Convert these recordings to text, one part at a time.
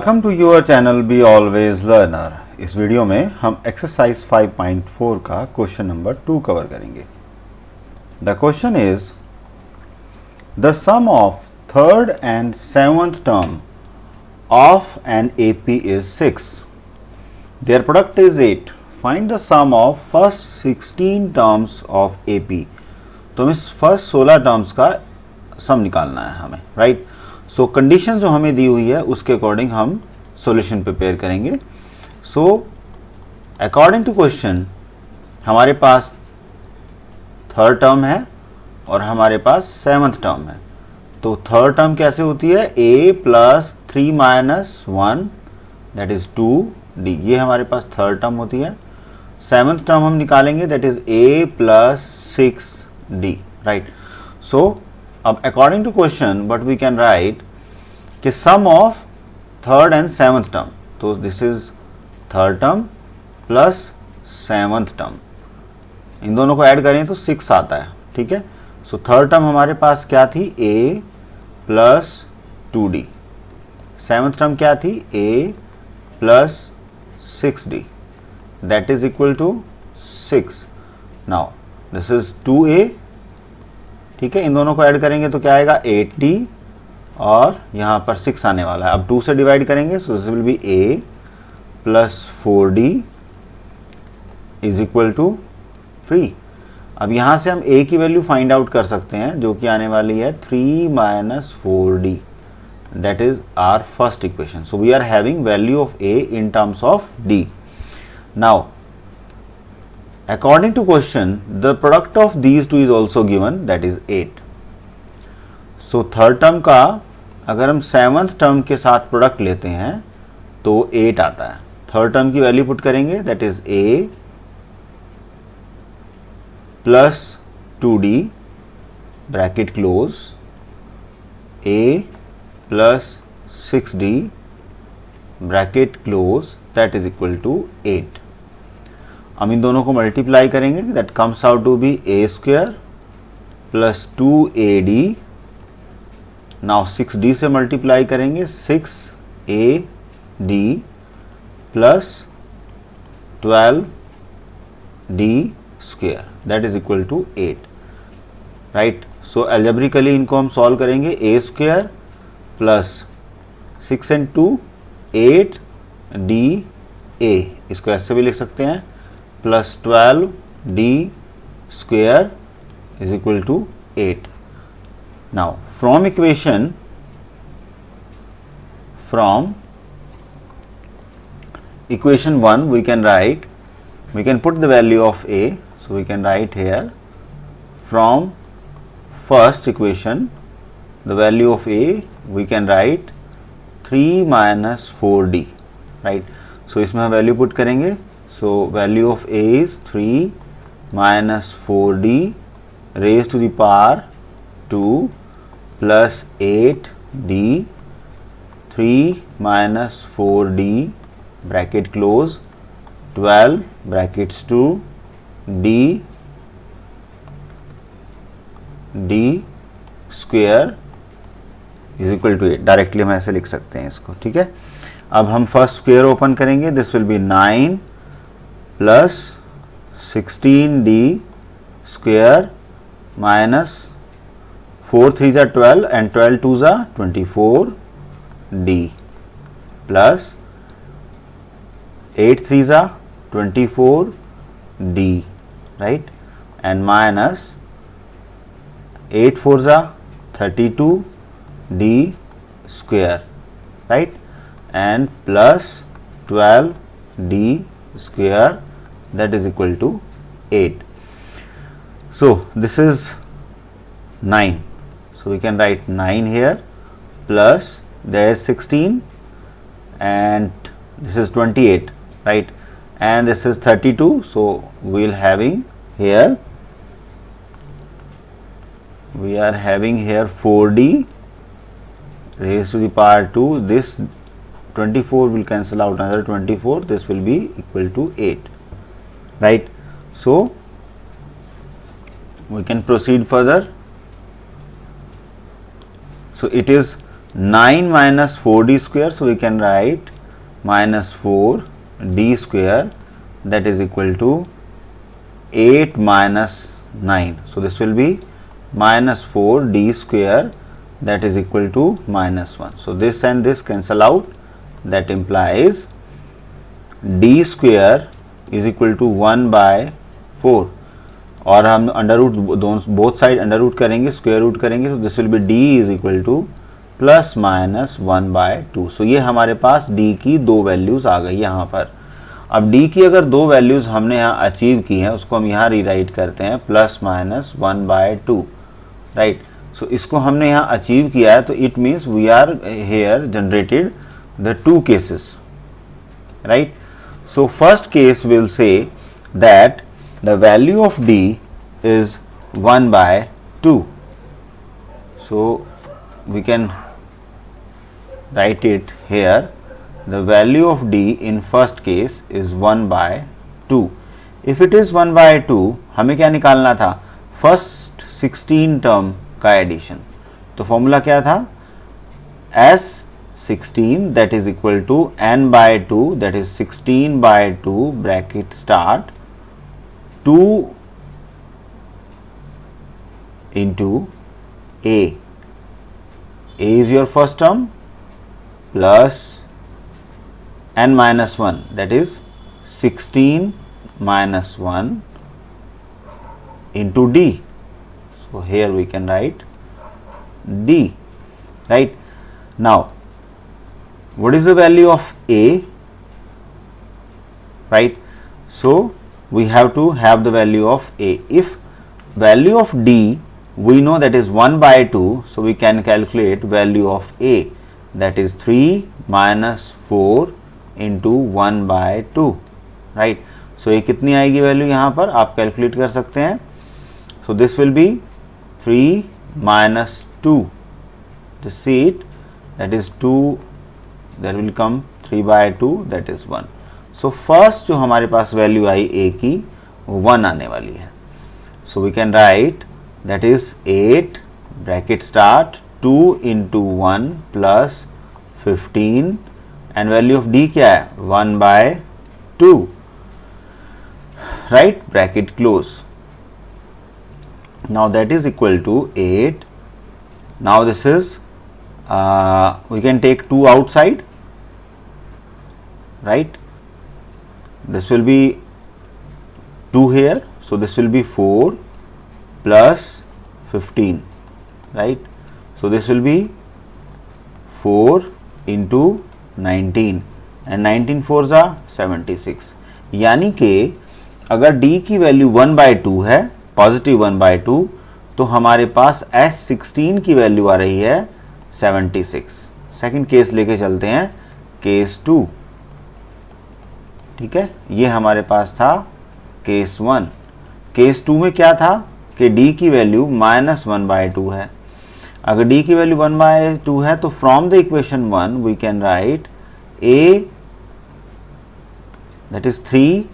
Welcome to your channel be always learner. इस video में हम एक्सरसाइज 5.4 का क्वेश्चन नंबर 2 कवर करेंगे। The question is the sum of third and seventh term of an AP is 6। Their product is 8। Find the sum of first 16 terms of AP. तो हमें first 16 terms का सम निकालना है हमें, right. सो condition जो हमें दी हुई है उसके अकॉर्डिंग हम सॉल्यूशन प्रिपेयर करेंगे। सो अकॉर्डिंग टू क्वेश्चन हमारे पास थर्ड टर्म है और हमारे पास सेवंथ टर्म है। तो थर्ड टर्म कैसे होती है? a plus 3 minus 1 that is 2d, ये हमारे पास थर्ड टर्म होती है। सेवंथ टर्म हम निकालेंगे that is a plus 6d, right. So अब according to question what we can write कि sum of third and seventh term, तो this is third term plus seventh term, इन दोनों को ऐड करें तो 6 आता है, ठीक है। सो थर्ड टर्म हमारे पास क्या थी? a plus 2d। Seventh term क्या थी? a plus 6d that is equal to 6। Now this is 2a, ठीक है। इन दोनों को ऐड करेंगे तो क्या आएगा? 8d और यहाँ पर 6 आने वाला है। अब 2 से डिवाइड करेंगे so this will be a plus 4d is equal to 3। अब यहाँ से हम a की वैल्यू फाइंड आउट कर सकते हैं जो कि आने वाली है 3 minus 4d, that is our first equation. So we are having value of a in terms of d। Now according to question the product of these two is also given, that is 8. so third term का अगर हम seventh term के साथ product लेते हैं तो 8 आता है। थर्ड टर्म की वैल्यू पुट करेंगे that is a plus 2d bracket close, a plus 6d bracket close that is equal to 8। हम इन दोनों को मल्टीप्लाई करेंगे that comes out to be a square plus 2ad। Now 6d से multiply करेंगे 6ad plus 12d square that is equal to 8, right. So algebraically इनको हम solve करेंगे। a square plus 6 and 2 8da, इसको ऐसे भी लिख सकते हैं, plus 12d square is equal to 8। Now from equation one we can put the value of a, so we can write here from first equation the value of a we can write 3 minus 4d, right। so इसमें हम value put करेंगे। So value of a is 3 minus 4d raised to the power 2 plus 8d, 3 minus 4d bracket close 12 brackets 2 d square is equal to 8। Directly हम ऐसे लिख सकते हैं इसको, ठीक है। अब हम फर्स्ट स्क्वायर ओपन करेंगे, this will B 9 plus 16d square minus 4 3 जा 12 एंड 12 2 जा 24d प्लस 8 3 जा 24d, राइट, एंड माइनस 8 4 जा 32d square, right, and plus 12d square that is equal to 8. So this is 9, so we can write 9 here plus there is 16 and this is 28, right, and this is 32, so we are having here 4d raised to the power 2, this 24 will cancel out, another 24, this will be equal to 8, right। So we can proceed further. So it is 9 minus 4d square, so we can write minus 4d square, that is equal to 8 minus 9. So this will be minus 4d square, that is equal to minus 1. So this and this cancel out, that implies d square is equal to 1 by 4, और हम under root both side under root करेंगे, square root करेंगे, तो this will be d is equal to plus minus 1 by 2. So ये हमारे पास d की दो values आ गई यहाँ पर. अब d की अगर दो वैल्यूज हमने यहाँ अचीव की हैं, उसको हम यहाँ रीराइट करते हैं plus minus 1 by 2, right. So इसको हमने यहाँ अचीव किया है, तो it means we are here generated the two cases, right. So first case will say that the value of d is 1 by 2. So we can write it here. The value of d in first case is 1 by 2. If it is 1 by 2, हमें क्या निकालना था? First 16 term का addition. तो formula क्या था? S16 that is equal to n by 2, that is 16 by 2 bracket start 2 into a. A is your first term plus n minus 1, that is 16 minus 1 into d. So here we can write d, right. Now what is the value of a, right? So we have to have the value of a. If value of d we know that is 1 by 2, so we can calculate value of a, that is 3 minus 4 into 1 by 2, right. So ये कितनी आएगी value यहाँ पर आप calculate कर सकते हैं. So this will be 3 minus 2, just see it, that is 2, that will come 3 by 2, that is 1. So first जो हमारे पास वैल्यू आई a की वो 1 आने वाली है. So we can write that is 8 bracket start 2 into 1 plus 15 and value of d क्या है? 1 by 2, right, bracket close. Now that is equal to 8. Now this is we can take 2 outside, right. This will be 2 here, so this will be 4 plus 15, right. So this will be 4 into 19 and 19 4s are 76. यानी कि अगर d की value 1 by 2 है, positive 1 by 2, तो हमारे पास S16 की value आ रही है 76. सेकंड केस लेके चलते हैं, केस 2, ठीक है. ये हमारे पास था केस 1. केस 2 में क्या था कि d की वैल्यू माइनस 1 बाय 2 है. अगर d की वैल्यू 1 बाय 2 है तो from the equation 1 we can write a, that is 3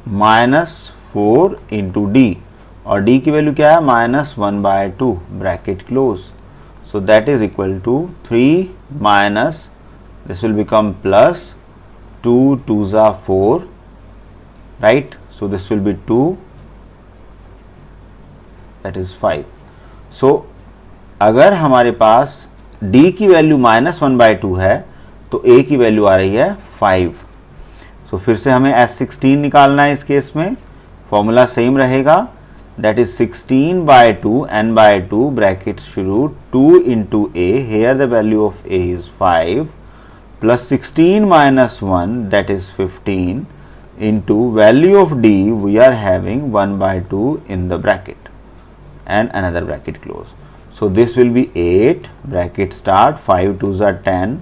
minus 4 into d, और d की वैल्यू क्या है? Minus 1 by 2, bracket close. So that is equal to 3 minus, this will become plus 2 2s are 4, right. So this will be 2, that is 5. So अगर हमारे पास d की value minus 1 by 2 है तो a की वैल्यू आ रही है 5. So फिर से हमें S16 निकालना है. इस केस में फॉर्मूला सेम रहेगा, that is 16 by 2 n by 2 bracket शुरू 2 into a, here the value of a is 5 plus 16 minus 1, that is 15 into value of d we are having 1 by 2 in the bracket and another bracket close. So this will be 8 bracket start 5 2s are 10.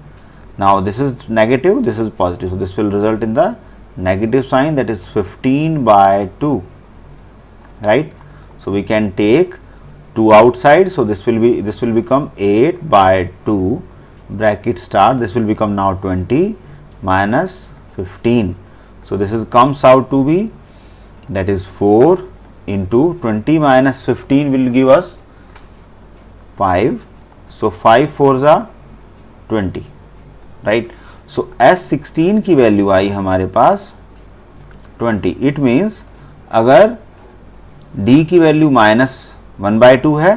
Now this is negative, this is positive, so this will result in the negative sign, that is 15 by 2, right. So we can take 2 outside, so this will become 8 by 2 bracket start, this will become now 20 minus 15. So this is comes out to be, that is 4 into 20 minus 15 will give us 5, सो 5 4 जा 20, right. सो S16 की value आई हमारे पास 20। It means अगर D की value -1/2 है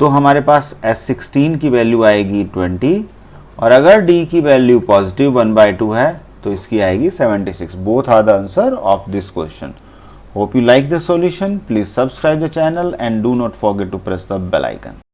तो हमारे पास S16 की value आएगी 20, और अगर D की वैल्यू पॉजिटिव 1/2 है तो इसकी आएगी 76। Both are the answer of this question. Hope you like the solution. Please subscribe the channel and do not forget to press the bell icon.